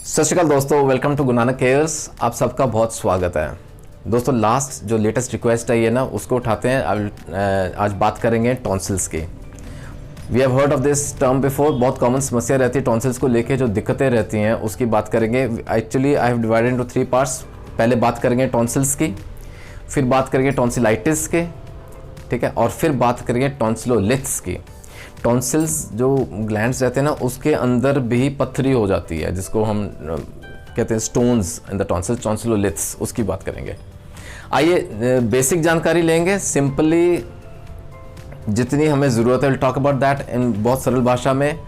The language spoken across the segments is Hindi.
सत श्री अकाल दोस्तों, welcome to Guru Nanak cares. आप सबका बहुत स्वागत है। दोस्तों लास्ट जो लेटेस्ट रिक्वेस्ट आई है ना, उसको उठाते हैं। आज बात करेंगे टॉन्सिल्स की। We have heard of this term before. बहुत कॉमन समस्या रहती है टॉन्सिल्स को लेके, जो दिक्कतें रहती हैं उसकी बात करेंगे। Actually I have divided into 3 parts. पहले बात करेंगे टॉन्सिल्स की, फिर बात करेंगे टॉन्सिलाइटिस के, ठीक है, और फिर बात करेंगे टॉन्सिलोलिथ्स की। टॉन्सिल्स जो ग्लैंड्स रहते हैं ना, उसके अंदर भी पत्थरी हो जाती है, जिसको हम कहते हैं स्टोन्स इन द टॉन्सिल्स, टॉन्सिलोलिथ्स, उसकी बात करेंगे। आइए बेसिक जानकारी लेंगे, सिंपली जितनी हमें ज़रूरत है। Will talk about that in बहुत सरल भाषा में।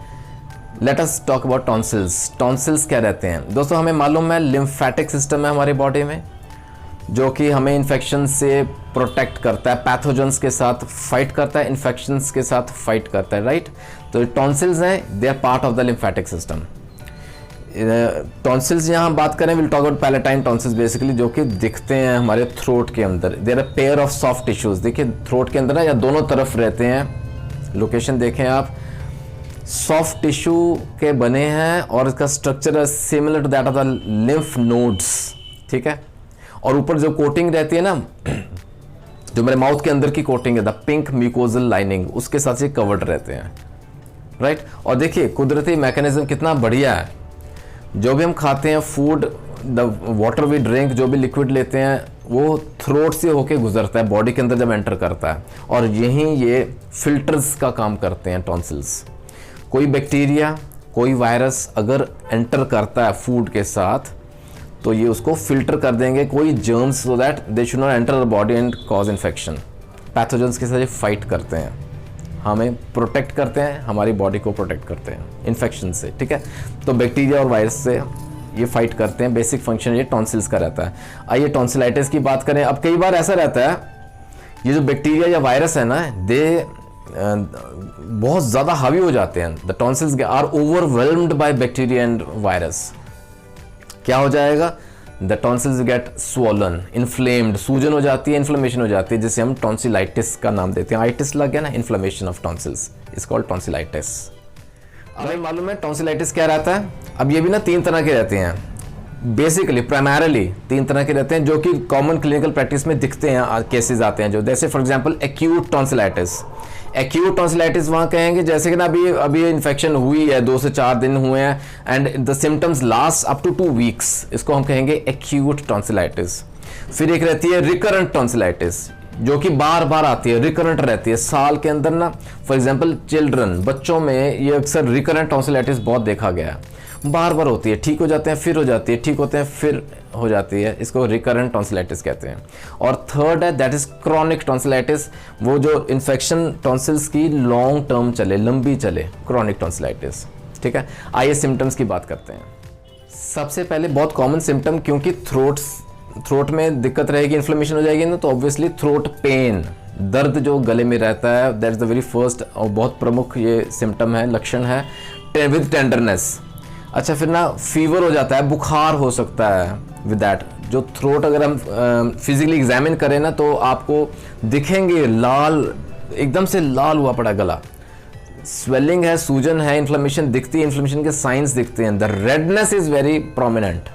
Let us talk about tonsils. Tonsils क्या रहते हैं दोस्तों? हमें मालूम है लिम्फेटिक सिस्टम है हमारी बॉडी में, जो कि हमें इन्फेक्शन से प्रोटेक्ट करता है, पैथोजेंस के साथ फाइट करता है, इन्फेक्शंस के साथ फाइट करता है, राइट। तो टॉन्सिल्स हैं, they are part of the lymphatic system. Tonsils यहाँ हम बात करें, will talk about palatine tonsils basically, जो कि दिखते हैं हमारे थ्रोट के अंदर। There are pair of soft tissues. देखिए थ्रोट के अंदर ना, या दोनों तरफ रहते हैं, लोकेशन देखें आप, सॉफ्ट टिश्यू के बने हैं, और इसका स्ट्रक्चर है similar to that of the lymph nodes, ठीक है। और ऊपर जो कोटिंग रहती है ना, जो मेरे माउथ के अंदर की कोटिंग है, द पिंक म्यूकोजल लाइनिंग, उसके साथ ये कवर्ड रहते हैं, राइट। और देखिए कुदरती मैकेनिज्म कितना बढ़िया है। जो भी हम खाते हैं food, the water we drink, जो भी लिक्विड लेते हैं, वो थ्रोट से होके गुजरता है, बॉडी के अंदर जब एंटर करता है, और यहीं ये फिल्टर्स का काम करते हैं टॉन्सिल्स। कोई बैक्टीरिया, कोई वायरस अगर एंटर करता है फूड के साथ, तो ये उसको फिल्टर कर देंगे, कोई germs, so that they should not enter the body and cause infection. Pathogens के साथ ये फाइट करते हैं, हमें प्रोटेक्ट करते हैं, हमारी बॉडी को प्रोटेक्ट करते हैं इन्फेक्शन से, ठीक है। तो बैक्टीरिया और वायरस से ये फाइट करते हैं। बेसिक फंक्शन ये टॉन्सिल्स का रहता है। आइए टॉन्सिलाइटिस की बात करें। अब कई बार ऐसा रहता है, ये जो बैक्टीरिया या वायरस है ना, दे बहुत ज़्यादा हावी हो जाते हैं। The tonsils are overwhelmed by bacteria and virus. क्या हो जाएगा? The tonsils get swollen, inflamed, सूजन हो जाती है, इन्फ्लेमेशन हो जाती है, जिसे हम टॉन्सिलाइटिस का नाम देते हैं। आइटिस लग गया ना, inflammation of tonsils is called tonsillitis. अब हमें मालूम है टॉन्सिलाइटिस क्या रहता है। अब ये भी ना 3 तरह के रहते हैं, बेसिकली प्राइमरली 3 तरह के रहते हैं, जो कि कॉमन क्लिनिकल प्रैक्टिस में दिखते हैं, केसेस आते हैं जो, जैसे for example acute tonsillitis. Acute tonsillitis वहाँ कहेंगे जैसे कि ना अभी इन्फेक्शन हुई है, 2 से 4 दिन हुए हैं, and the symptoms last up to 2 weeks, इसको हम कहेंगे एक्यूट टॉन्सिलाइटिस। फिर एक रहती है रिकरेंट टॉन्सिलाइटिस, जो कि बार बार आती है, रिकरेंट रहती है साल के अंदर ना। फॉर एग्जांपल चिल्ड्रन, बच्चों में ये अक्सर रिकरेंट टॉन्सिलाइटिस बहुत देखा गया है, बार बार होती है, ठीक हो जाते हैं फिर हो जाती है, ठीक होते हैं फिर हो जाती है, इसको रिकरेंट टॉन्सिलाइटिस कहते हैं। और थर्ड है दैट इज क्रॉनिक टॉन्सिलाइटिस, वो जो इन्फेक्शन टॉन्सिल्स की लॉन्ग टर्म चले, लंबी चले, क्रॉनिक टॉन्सिलाइटिस, ठीक है। आइए सिम्टम्स की बात करते हैं। सबसे पहले बहुत कॉमन सिम्टम, क्योंकि थ्रोट में दिक्कत रहेगी, इन्फ्लेमेशन हो जाएगी ना, तो ऑब्वियसली थ्रोट पेन, दर्द जो गले में रहता है, that is the very first और बहुत प्रमुख ये सिम्टम है, लक्षण है, विद टेंडरनेस। अच्छा, फिर ना फीवर हो जाता है, बुखार हो सकता है विद दैट। जो थ्रोट अगर हम फिजिकली एग्जामिन करें ना, तो आपको दिखेंगे लाल, एकदम से लाल हुआ पड़ा गला, स्वेलिंग है, सूजन है, इन्फ्लेमेशन दिखती है, इन्फ्लेमेशन के साइंस दिखते हैं। The redness is very prominent,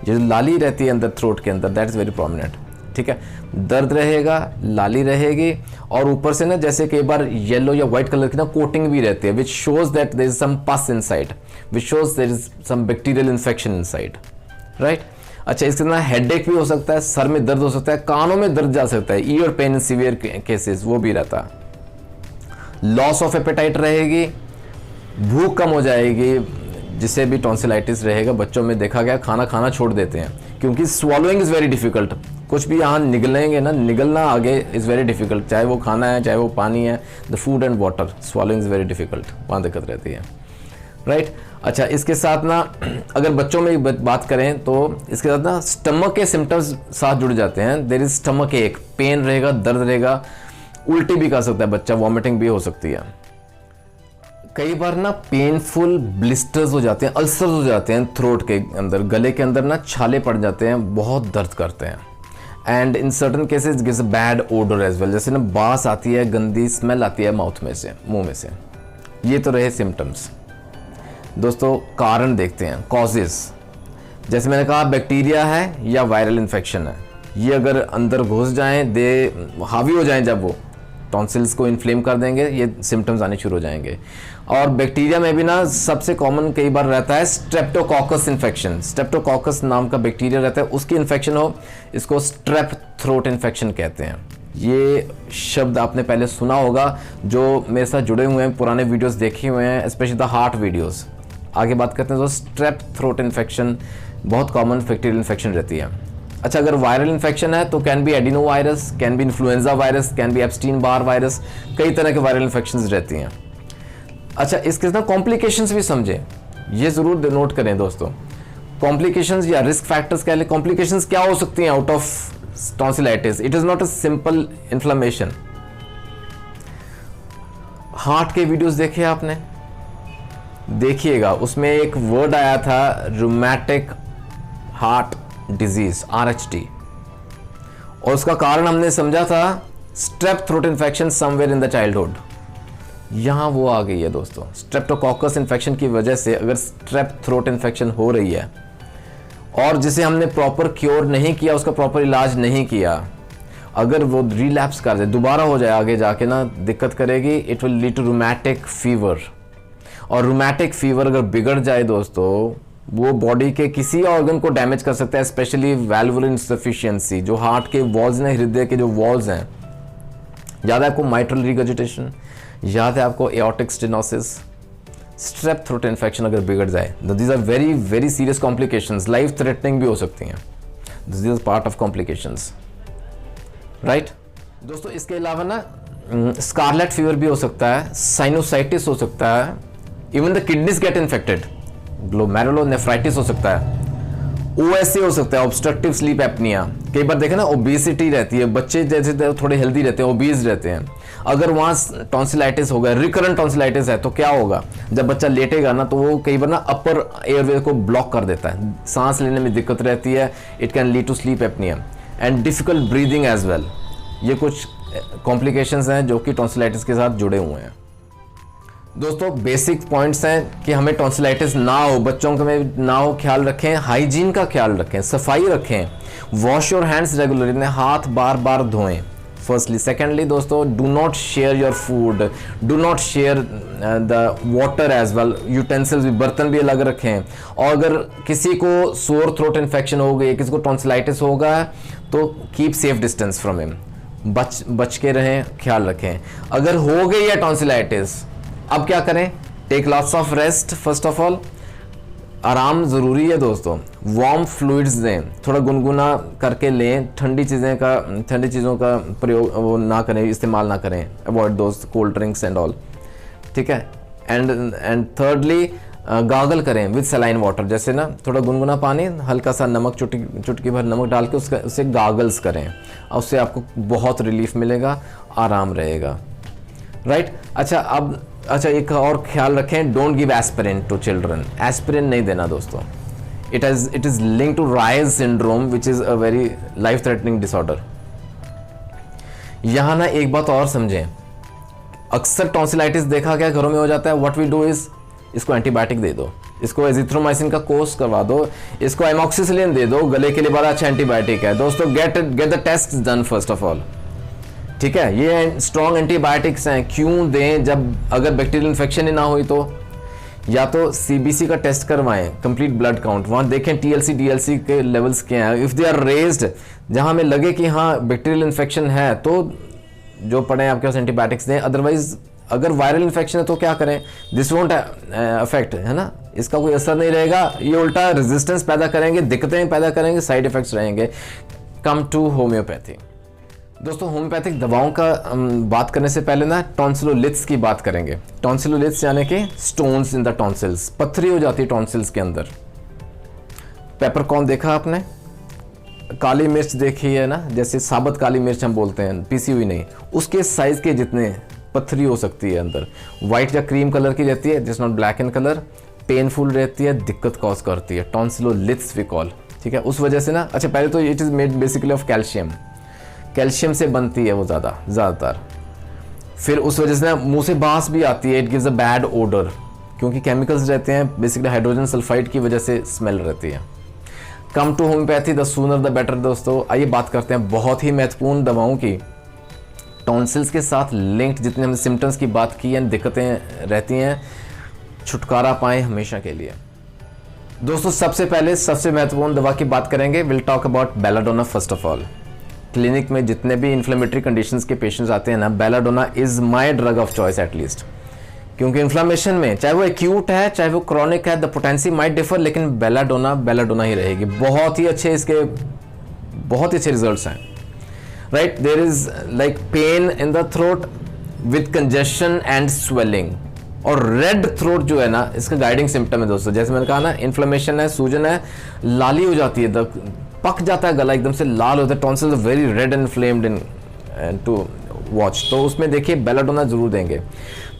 जो लाली रहती है अंदर थ्रोट के अंदर, दैट इज वेरी प्रोमिनेंट, ठीक है। दर्द रहेगा, लाली रहेगी, और ऊपर से ना जैसे कई बार येलो या व्हाइट कलर की ना कोटिंग भी रहती है, which shows that there is some pus inside, which shows there is some bacterial infection inside, right. अच्छा, इसके साथ हेडेक भी हो सकता है, सर में दर्द हो सकता है, कानों में दर्द जा सकता है, year pain in severe cases वो भी रहता है। लॉस ऑफ एपेटाइट रहेगी, भूख कम हो जाएगी, जिससे भी टॉन्सिलाइटिस रहेगा। बच्चों में देखा गया खाना खाना छोड़ देते हैं, क्योंकि स्वॉलोइंग इज़ वेरी डिफिकल्ट। कुछ भी यहाँ निगलेंगे ना, निगलना आगे इज़ वेरी डिफिकल्ट, चाहे वो खाना है चाहे वो पानी है, the food and water, swallowing is very difficult, वहाँ दिक्कत रहती है, राइट। अच्छा, इसके साथ ना अगर बच्चों में बात करें, तो इसके साथ ना स्टमक के सिम्टम्स साथ जुड़ जाते हैं। देयर इज स्टमक एक, पेन रहेगा, दर्द रहेगा, उल्टी भी कर सकता है बच्चा, वॉमिटिंग भी हो सकती है। कई बार ना पेनफुल ब्लिस्टर्स हो जाते हैं, अल्सर्स हो जाते हैं थ्रोट के अंदर, गले के अंदर ना छाले पड़ जाते हैं, बहुत दर्द करते हैं। And in certain cases gives a bad odour as well, जैसे ना बास आती है, गंदी स्मेल आती है माउथ में से, मुंह में से। ये तो रहे सिम्टम्स। दोस्तों कारण देखते हैं, कॉजेस। जैसे मैंने कहा बैक्टीरिया है या वायरल इन्फेक्शन है, ये अगर अंदर घुस जाएं, हावी हो जाएं, जब वो टॉन्सिल्स को इन्फ्लेम कर देंगे, ये सिम्टम्स आने शुरू हो जाएंगे। और बैक्टीरिया में भी ना सबसे कॉमन कई बार रहता है स्ट्रेप्टोकॉकस इन्फेक्शन। स्ट्रेप्टोकॉकस नाम का बैक्टीरिया रहता है, उसकी इन्फेक्शन हो, इसको स्ट्रेप थ्रोट इन्फेक्शन कहते हैं। ये शब्द आपने पहले सुना होगा, जो मेरे साथ जुड़े हुए हैं, पुराने वीडियोस देखे हुए हैं, स्पेशली द हार्ट वीडियोस। आगे बात करते हैं, तो स्ट्रेप थ्रोट इन्फेक्शन बहुत कॉमन बैक्टीरियल इन्फेक्शन रहती है। अच्छा, अगर वायरल इन्फेक्शन है तो can be adeno virus, can be influenza virus, can be Epstein Barr virus, कई तरह के वायरल इन्फेक्शंस रहती हैं। अच्छा, इसके साथ कॉम्प्लिकेशंस भी समझें, ये ज़रूर नोट करें दोस्तों। कॉम्प्लिकेशंस या रिस्क फैक्टर्स कह लें, कॉम्प्लिकेशंस क्या हो सकती हैं out of tonsillitis? It is not a simple inflammation. Heart के वीडियोस देखे आपने, देखिएगा, उसमें एक वर्ड आया था रूमेटिक हार्ट डिजीज, RHD, और उसका कारण हमने समझा था strap throat infection somewhere in the childhood. यहां वो आ गई है दोस्तों, स्ट्रेप्टोकॉकस इन्फेक्शन की वजह से अगर स्ट्रेप थ्रोट इन्फेक्शन हो रही है और जिसे हमने प्रॉपर क्योर नहीं किया, उसका प्रॉपर इलाज नहीं किया, अगर वो रिलैप्स कर जाए, दोबारा हो जाए, आगे जाके ना दिक्कत करेगी, it will lead to rheumatic fever. और रूमेटिक फीवर अगर बिगड़ जाए दोस्तों, वो बॉडी के किसी ऑर्गन को डैमेज कर सकता है, स्पेशली वैल्वुलर इनसफिशिएंसी, जो हार्ट के वॉल्स हैं, हृदय के जो वॉल्स हैं। याद है आपको माइट्रल रिगर्जिटेशन, याद है आपको aortic stenosis. Strep throat infection अगर बिगड़ जाए, these are very very serious complications, life threatening भी हो सकती हैं। This is part of complications, right दोस्तों। इसके अलावा ना स्कारलेट फीवर भी हो सकता है, साइनोसाइटिस हो सकता है, even the kidneys get infected, glomerulonephritis हो सकता है, OSA हो सकता है, ऑब्स्ट्रक्टिव स्लीप एपनिया। कई बार देखें ना, ओबेसिटी रहती है, बच्चे जैसे थोड़े हेल्दी रहते हैं, ओबीज रहते हैं, अगर वहाँ टॉन्सिलाइटिस होगा, रिकरेंट टॉन्सिलाइटिस है, तो क्या होगा, जब बच्चा लेटेगा ना, तो वो कई बार ना अपर एयरवे को ब्लॉक कर देता है, सांस लेने में दिक्कत रहती है, it can lead to sleep apnoea and difficult breathing as well. ये कुछ कॉम्प्लिकेशंस हैं जो कि टॉन्सिलाइटिस के साथ जुड़े हुए हैं। दोस्तों बेसिक पॉइंट्स हैं कि हमें टॉन्सिलाइटिस ना हो, बच्चों के में ना हो, ख्याल रखें, हाइजीन का ख्याल रखें, सफाई रखें, वॉश योर हैंड्स रेगुलरली, हाथ बार बार धोएं फर्स्टली। सेकेंडली दोस्तों, do not share your food, do not share the water as well, utensils भी, बर्तन भी अलग रखें। और अगर किसी को सोर थ्रोट इन्फेक्शन हो गई, किसी को टॉन्सिलाइटिस होगा, तो keep safe distance from him, बच के रहें, ख्याल रखें। अगर हो गई है टॉन्सिलाइटिस, अब क्या करें? Take lots of rest, first of all आराम ज़रूरी है दोस्तों। वार्म फ्लूइड्स दें, थोड़ा गुनगुना करके लें, ठंडी चीज़ों का प्रयोग वो ना करें, इस्तेमाल ना करें, अवॉइड दोस्त कोल्ड ड्रिंक्स एंड ऑल, ठीक है। एंड थर्डली गागल करें विद सलाइन वाटर, जैसे ना थोड़ा गुनगुना पानी, हल्का सा नमक, चुटकी भर नमक डाल के उससे गागल्स करें, और उससे आपको बहुत रिलीफ मिलेगा, आराम रहेगा, राइट। अच्छा एक और ख्याल रखें, don't give aspirin to children. Aspirin नहीं देना दोस्तों, it is link to Reye's syndrome which is a very life threatening disorder. यहाँ ना एक बात और समझें, अक्सर टॉन्सिलाइटिस देखा गया घरों में हो जाता है, व्हाट वी डू इज, इसको एंटीबायोटिक दे दो, इसको एजिथ्रोमाइसिन का कोर्स करवा दो, इसको एमॉक्सिसिलिन दे दो, गले के लिए बड़ा अच्छा एंटीबायोटिक है। दोस्तों get the test done first of all, ठीक है। ये स्ट्रॉन्ग एंटीबायोटिक्स हैं, क्यों दें जब अगर बैक्टीरियल इन्फेक्शन ही ना हुई तो? या तो CBC का टेस्ट करवाएं, कंप्लीट ब्लड काउंट, वहाँ देखें TLC DLC के लेवल्स क्या हैं। इफ़ दे आर रेज्ड, जहाँ हमें लगे कि हाँ बैक्टीरियल इन्फेक्शन है, तो जो पड़े आपके पास एंटीबायोटिक्स दें। अदरवाइज अगर वायरल इन्फेक्शन है तो क्या करें? दिस वोंट अफेक्ट, है ना, इसका कोई असर नहीं रहेगा, ये उल्टा रेजिस्टेंस पैदा करेंगे, दिक्कतें पैदा करेंगे, साइड इफेक्ट्स रहेंगे। Come to homoeopathy. दोस्तों होम्योपैथिक दवाओं का बात करने से पहले ना टॉन्सिलोलिथ्स की बात करेंगे। टॉन्सिलोलिथ्स यानी कि स्टोन्स इन द टॉन्सिल्स, पत्थरी हो जाती है टॉन्सिल्स के अंदर। पेपरकॉर्न देखा आपने, काली मिर्च देखी है ना, जैसे साबुत काली मिर्च हम बोलते हैं, पीसी हुई नहीं, उसके साइज के जितने पत्थरी हो सकती है अंदर। वाइट या क्रीम कलर की रहती है, जिस not black in colour, painful रहती है, दिक्कत कॉज करती है, टॉन्सिलोलिथ्स वी कॉल, ठीक है। उस वजह से ना, अच्छा पहले तो it is made basically of calcium से बनती है वो ज़्यादातर। फिर उस वजह से ना मुंह से बांस भी आती है, it gives a bad odour, क्योंकि केमिकल्स रहते हैं, बेसिकली हाइड्रोजन सल्फाइड की वजह से स्मेल रहती है। Come to homoeopathy, the sooner the better. दोस्तों आइए बात करते हैं बहुत ही महत्वपूर्ण दवाओं की। टॉन्सिल्स के साथ लिंक्ड जितने हमने सिम्टम्स की बात की हैं, दिक्कतें रहती हैं, छुटकारा पाएं हमेशा के लिए। दोस्तों सबसे पहले सबसे महत्वपूर्ण दवा की बात करेंगे। Will talk about belladonna first of all. Clinic में जितने भी इन्फ्लेमेटरी कंडीशंस के पेशेंट्स आते हैं ना, belladonna is my drug of choice at least, क्योंकि इन्फ्लेमेशन में चाहे वो एक्यूट है चाहे वो क्रॉनिक है, द पोटेंसी माइट डिफर, लेकिन बेलाडोना ही रहेगी। बहुत ही अच्छे रिजल्ट्स हैं। Right, there is like pain in the throat with congestion and swelling, और रेड थ्रोट जो है ना, इसका गाइडिंग सिम्टम है दोस्तों। जैसे मैंने कहा ना, इन्फ्लेमेशन है, सूजन है, लाली हो जाती है, पक जाता है गला, एकदम से लाल होता है, tonsils very red and flamed in to watch. तो उसमें देखिए बेलाडोना जरूर देंगे।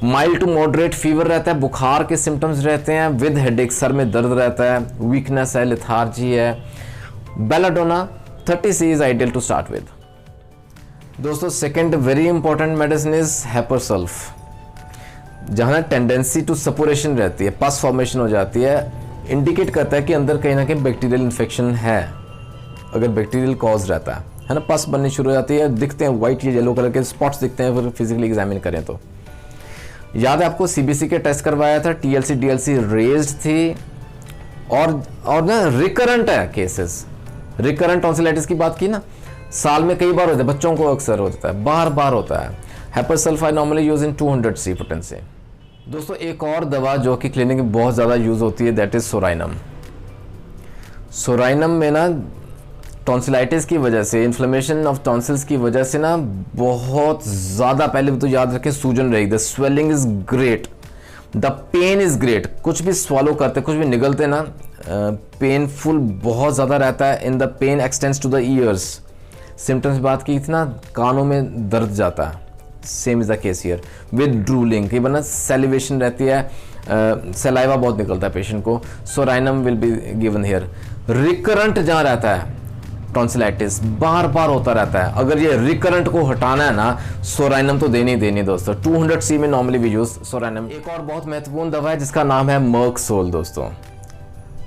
माइल्ड टू मॉडरेट फीवर रहता है, बुखार के सिम्टम्स रहते हैं, विद हेडेक, सर में दर्द रहता है, वीकनेस है, लेथार्जी है, belladonna 30C is ideal to start with. दोस्तों second very important medicine is hepar sulph. जहाँ टेंडेंसी टू सपोरेशन रहती है, पस फॉर्मेशन हो जाती है, इंडिकेट करता है कि अंदर कहीं ना कहीं बैक्टीरियल इन्फेक्शन है। अगर बैक्टीरियल कॉज रहता है ना, पस बननी शुरू हो जाती है, दिखते हैं वाइट या येलो कलर के स्पॉट्स दिखते हैं, फिर फिजिकली एग्जामिन करें तो। याद है आपको CBC के टेस्ट करवाया था, TLC DLC रेज्ड थी, और ना रिकरेंट है केसेस। रिकरेंट टॉन्सिलाइटिस की बात की ना, साल में कई बार होता है, बच्चों को अक्सर होता है, बार होता है। Hepar sulph I normally use in 200C potency. दोस्तों एक और दवा जो कि क्लिनिक में बहुत ज़्यादा यूज होती है, दैट इज सोराइनम। सोराइनम में ना टॉन्सिलाइटिस की वजह से, इन्फ्लेमेशन ऑफ टॉन्सिल्स की वजह से ना बहुत ज़्यादा, पहले तो याद रखें, सूजन रहेगी, the swelling is great, the pain is great. कुछ भी स्वालो करते, कुछ भी निगलते ना, पेनफुल बहुत ज़्यादा रहता है। In the pain extends to the ears. Symptoms बात की थी ना, कानों में दर्द जाता है, same is the case here with drooling. कई बार ना सेलिवेशन रहती है, सलाइवा बहुत निकलता है पेशेंट को, psorinum will be given here. Recurrent जहाँ रहता है टॉन्सिलाइटिस, बार होता रहता है, अगर ये रिकरेंट को हटाना है ना, सोराइनम तो देनी ही देनी दोस्तों। 200C में नॉर्मली वी यूज सोराइनम। एक और बहुत महत्वपूर्ण दवा है जिसका नाम है मर्कसोल। दोस्तों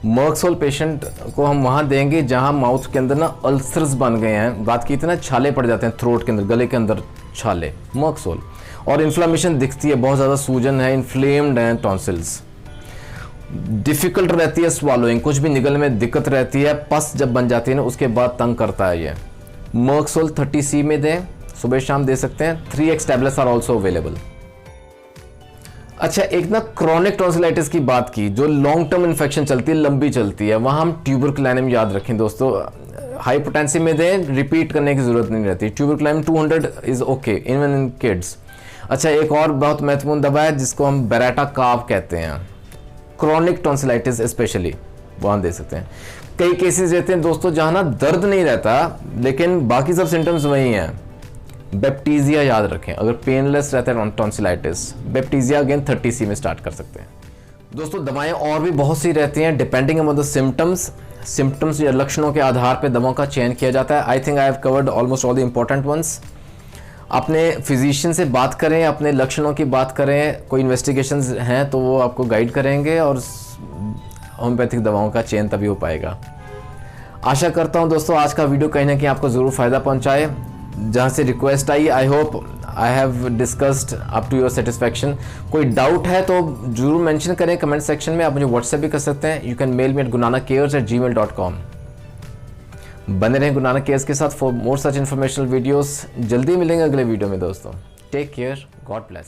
मर्कसोल पेशेंट को हम वहाँ देंगे जहाँ माउथ के अंदर ना अल्सर्स बन गए हैं, बात की थी ना, छाले पड़ जाते हैं थ्रोट के अंदर, गले के अंदर छाले, मर्कसोल। और इन्फ्लेमेशन दिखती है, बहुत ज़्यादा सूजन है, इन्फ्लेम्ड है टॉन्सिल्स, डिफिकल्ट रहती है स्वालोइंग, कुछ भी निगलने में दिक्कत रहती है, पस जब बन जाती है ना उसके बाद तंग करता है ये। मर्कसोल 30C में दें, सुबह शाम दे सकते हैं। 3x tablets are also available. अच्छा, एक ना क्रॉनिक टॉन्सिलाइटिस की बात की, जो लॉन्ग टर्म इन्फेक्शन चलती है, लंबी चलती है, वहाँ हम ट्यूबरकुलिनम याद रखें दोस्तों। हाई पोटेंसी में दें, रिपीट करने की जरूरत नहीं रहती। Tuberculinum 200 is okay even in kids. अच्छा, एक और बहुत महत्वपूर्ण दवा है जिसको हम बेराटा काव कहते हैं, क्रॉनिक टॉन्सिलाइटिस स्पेशली, वहाँ दे सकते हैं। कई केसेस रहते हैं दोस्तों जहाँ ना दर्द नहीं रहता लेकिन बाकी सब सिम्टम्स वही हैं। बेप्टीजिया याद रखें, अगर पेनलेस रहता है टॉन्सिलाइटिस, बेप्टीजिया अगेन 30C में स्टार्ट कर सकते हैं। दोस्तों दवाएं और भी बहुत सी रहती हैं, डिपेंडिंग ऑन द सिम्टम्स या लक्षणों के आधार पर दवाओं का चयन किया जाता है। I think I have covered almost all the important ones. अपने फिजिशियन से बात करें, अपने लक्षणों की बात करें, कोई इन्वेस्टिगेशंस हैं तो वो आपको गाइड करेंगे और होम्योपैथिक दवाओं का चयन तभी हो पाएगा। आशा करता हूं दोस्तों आज का वीडियो कहीं ना कहीं आपको ज़रूर फ़ायदा पहुंचाए। जहां से रिक्वेस्ट आई, I hope I have discussed up to your satisfaction. कोई डाउट है तो ज़रूर मेंशन करें कमेंट सेक्शन में, आप मुझे व्हाट्सएप भी कर सकते हैं। You can mail me at gunanacares@gmail.com। बने रहें गुरु नानक केयर्स के साथ for more such informational videos. जल्दी मिलेंगे अगले वीडियो में दोस्तों। Take care, God bless.